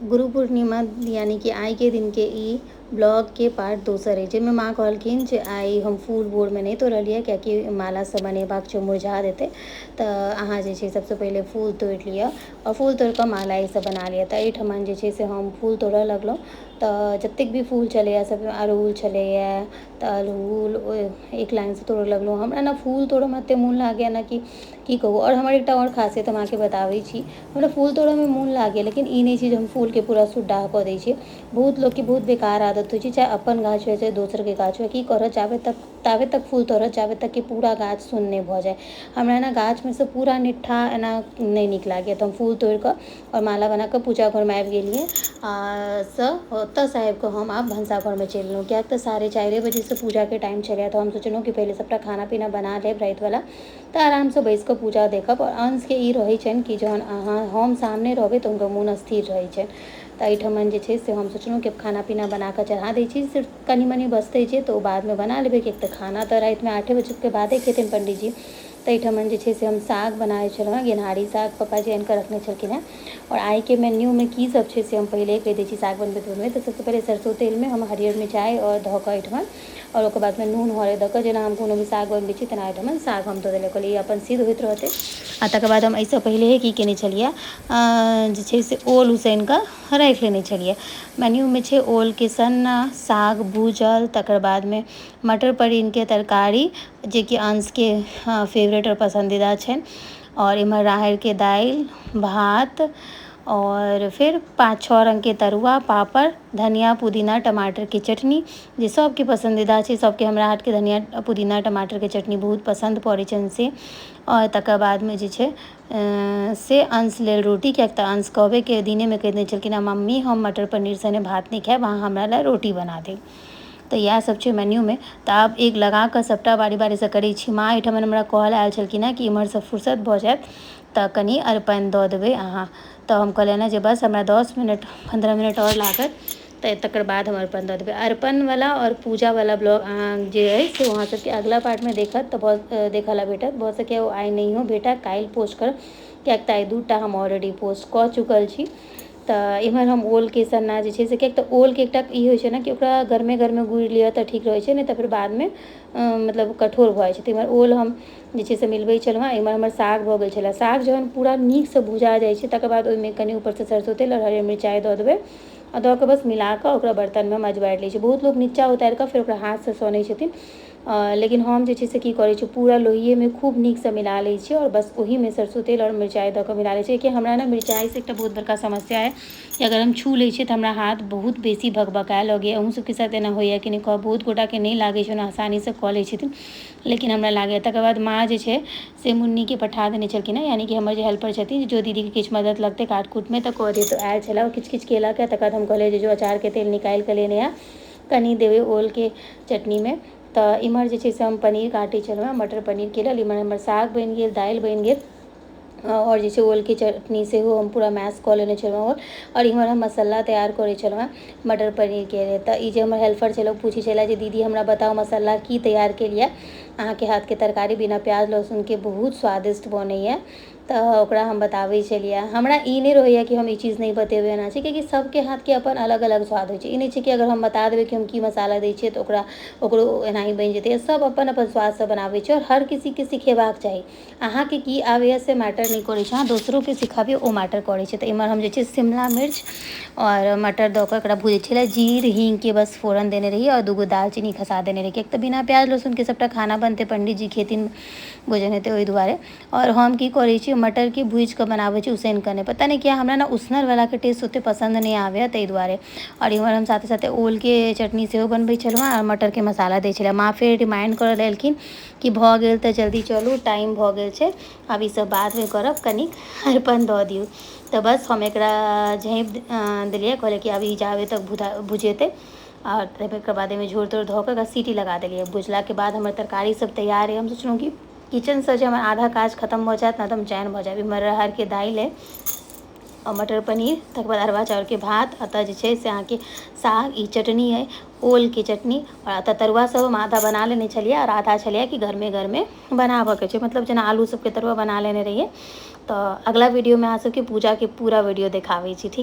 गुरु पूर्णिमा यानी कि आई के दिन के ई ब्लॉग के पार्ट दोसर है जिसमें माँ कहलखिन जे आई हम फूल भोर में नहीं तोड़लिए कियाकि माला सब बनेबाक छै मुरझा देते तो अहाँ जे छै सबसे पहले फूल तोड़ लिअ और फूल तोड़ कऽ माला ई सब बना लिअ। तो एहिठमन जे छै से हम फूल तोड़ऽ लगलहुँ तो जतेक भी फूल छलैए सब अड़हुल छलैए तो अड़हुल एक लाइन से तोड़ऽ लगलहुँ। हमरा ने फूल तोड़ऽमे एतेक मोन लागैए ना कि की कहू। और हमर एकटा और खासियत हम अहाँके बताबै छी, हमरा फूल तोड़ऽमे मोन लागैए लेकिन ई नहि छै जे हम फूलके पूरा सुड्डाह कऽ दै छियै। बहुत लोकके बहुत बेकार आदत होइ छै, चाहे अपन गाछ हो चाहे दोसरके गाछ हो, की करऽ ताबे तक फूल तोड़ऽ जाबे तक कि पूरा गाछ सुन्न नहि भऽ जाए। हमरा ने गाछमे से पूरा निट्ठा एना नहि नीक लागैए तऽ हम फूल तोड़ि कऽ और माला बना कऽ पूजा घरमे आबि गेलियै। ओतऽसँ आबि कऽ हम आब भनसाघरमे चलि गेलहुँ किएक तऽ 4:30 बजेसँ पूजाके टाइम छलै। तऽ हम सोचलहुँ कि पहिले सबटा खाना पीना बना लेब रातिवला तऽ आरामसँ बैसि कऽ पूजा देखब। और अंशके ई रहै छनि कि जहन हम सामने रहबै तऽ हुनकर मोन स्थिर रहै छनि। तऽ एहिठमन जे छै से हम सोचलहुँ कि खाना पीना बना कऽ चढ़ा दै छी, सिर्फ कनि मनि बचतै छै तऽ ओ बादमे बना लेबै किएक तऽ खाना तऽ रातिमे 8 बजेके बादे खेथिन पंडीजी। तऽ एहिठमन जे छै से हम साग बनाबै छलहुँ हेँ, गेनहारी साग पप्पाजी आनि कऽ रखने छलखिन हेँ। और आइके मेन्यूमे की सब छै से हम पहिले कहि दै छी। साग बनबैत तऽ सबसँ पहिले सरसो तेलमे हम हरियर मिरचाइ और धऽ कऽ एहिठमन और ओकर बादमे नून हरदि दऽ कऽ जेना हम कोनो भी साग बनबै छी तेना एहिठमन साग हम दऽ देलियै, कहलियै अपन सिद्ध होइत रहतै। आ तकर बाद हम एहिसँ पहिलेहे की केने छलियै जे छै से ओल उसैन कऽ राखि लेने छलियै। मेन्यूमे छै ओलके सन्ना, साग भूजल, तकर बादमे मटर पनीरके तरकारी जेकि अंशके फेवरेट और पसंदीदा छनि। और इम्हर राहरिके दालि, भात और फिर 5-6 रङ्गके तरुआ, पापड़, धनिया पुदीना टमाटरके चटनी जे सबके पसंदीदा छै। सबके हमरा हाथके धनिया पुदीना टमाटरके चटनी बहुत पसंद पड़ै छनि से। और तकर बादमे जे छै से अंश लेल रोटी, किएक तऽ अंश कहबेके दिनेमे कहि देने छलखिन हेँ मम्मी हम मटर पनीर सने भात नहि खायब, अहाँ हमरा लए रोटी बना देब। तऽ इएह सब छै मेन्यूमे। तऽ आब एक लगा कऽ सबटा बारी बारीसँ करै छी। माँ एहिठमन हमरा कहल आयल छलखिन हेँ कि इम्हरसँ फुर्सत भऽ जायत तऽ कनि अरपन दऽ देबै अहाँ। तऽ हम कहलियनि जे बस हमरा 10 मिनट 15 मिनट और लागत तऽ तकर बाद हम अरपन दऽ देबै। अरपनवला और पूजावला ब्लॉग अहाँ जे अइ से अहाँ सबके अगिला पार्टमे देखत तऽ देखऽ लए भेटत। भऽ सकैए ओ आइ नहियो भेटय, काल्हि पोस्ट करब किएक तऽ आइ 2टा हम ऑलरेडी पोस्ट कऽ चुकल छी। तऽ इम्हर हम ओलके सन्ना जे छै से किएक तऽ ओलके एकटा ई होइ छै ने कि ओकरा गरमे गरमे गूड़ि लिअ तऽ ठीक रहै छै, नहि तऽ फेर बादमे मतलब कठोर भऽ जाइ छै। तऽ इम्हर ओल हम जे छै से मिलबै छलहुँ हेँ। इम्हर हमर साग भऽ गेल छलै। साग जहन पूरा नीकसँ भुजा जाइ छै तकर बाद ओहिमे कनि ऊपरसँ सरसो तेल और हरियर मिरचाइ दऽ देबै और दऽ कऽ बस मिला कऽ ओकरा बर्तनमे हम अजबारि लै छी। बहुत लोक नीचा उतारि कऽ फेर ओकरा हाथसँ सनै छथिन, लेकिन हम जे छै से की करै छी पूरा लोहिएमे खूब नीकसँ मिला लै छी और बस ओहिमे सरसो तेल और मिरचाइ दऽ कऽ मिला लै छी। कि हमरा ने मिरचाइसँ एकटा बहुत बड़का समस्या अइ कि अगर हम छू लै छियै तऽ हमरा हाथ बहुत बेसी भकभकाए लगैए। अहूँ सबके साथ एना होइए कि नहि कहब, बहुत गोटाके नहि लागै छै, आसानीसँ कऽ लै छथिन लेकिन हमरा लागैए। तकर बाद माँ जे छै से मुन्नीके पठा देने छलखिन हेँ, यानी कि हमर जे हेल्पर छथिन जो दीदीके किछु मदद लगतै काट कूटमे तऽ कऽ देत। आयल छलै किछु किछु केलक है। तकर बाद हम कहलियै जे जो अचारके तेल निकालि कऽ लेने आ कनि देबै ओलके चटनीमे। तऽ इम्हर जे छै से हम पनीर काटै छलहुँ हेँ, मटर पनीरके लेल। इम्हर हमर साग बनि गेल, दालि बनि गेल और जे छै ओलके चटनी सेहो हम पूरा मैश कऽ लेने छलहुँ हेँ। और इम्हर हम मसाला तैयार करै छलहुँ हेँ मटर पनीरके लेल। तऽ ई जे हमर हेल्पर छलै ओ पूछै छलै जे दीदी हमरा बताउ मसाला की तैयार केलियै, अहाँके हाथके तरकारी बिना प्याज लहसुनके बहुत स्वादिष्ट बनैए। तऽ ओकरा हम बताबै छलियै। हमरा ई नहि रहैए कि हम ई चीज नहि बतेबै एना छै, किएकि सबके हाथके अपन अलग अलग स्वाद होइ छै। ई नहि छै कि अगर हम बता देबै कि हम की मसाला दै छियै तऽ ओकरो एनाही बनि जेतै। सब अपन अपन स्वादसँ बनाबै छै और हर किसीके सिखेबाक चाही। अहाँके की आबैए से मैटर नहि करै छै, अहाँ दोसरोके सिखाबियौ ओ मैटर करै छै। तऽ इम्हर हम जे छै शिमला मिर्च और मटर दऽ कऽ एकरा भूजै छलियै। जीर हींगके बस फोरन देने रहियै और 2 दालचीनी खसा देने रहियै, किएक तऽ बिना प्याज लहसुनके सबटा खाना बनतै, पंडीजी खेथिन, भोजन हेतै ओहि दुआरे। और हम की करै छी मटरके भूजि कऽ बनाबै छी, उसैन कऽ नहि। पता नहि किया हमरा ने उसनलवलाके टेस्ट ओतेक पसन्द नहि आबैए ताहि दुआरे। और इम्हर हम साथे साथे ओलके चटनी सेहो बनबै छलहुँ हेँ और मटरके मसाला दै छलियै। माँ फेर रिमाइंड करऽ लेलखिन कि भऽ गेल तऽ जल्दी चलू, टाइम भऽ गेल छै, आब ई सब बादमे करब, कनिक अरपन दऽ दियौ। तऽ बस हम एकरा झाँपि देलियै, कहलियै कि अभी जाबे तक भुजेतै और तकर बाद एहिमे झोर तोर धऽ कऽ एकरा सीटी लगा देलियै। भुजलाके बाद हमर तरकारी सब तैयार अइ। हम सोचलहुँ कि किचनसँ जे हमर आधा काज खतम भऽ जायत ने तऽ हम चैन भऽ जायब। इम्हर राहरिके दालि अइ और मटर पनीर, तकर बाद अरवा चाउरके भात, एतऽ जे छै से अहाँके साग, ई चटनी अइ ओलके चटनी और एतऽ तरुआ सब हम आधा बना लेने छलियै और आधा छलियै कि गरमे गरमे बनाबऽके छै, मतलब जेना आलू सबके तरुआ बना लेने रहियै। तऽ अगला वीडियोमे अहाँ सबके पूजाके पूरा वीडियो देखाबै छी, ठीक।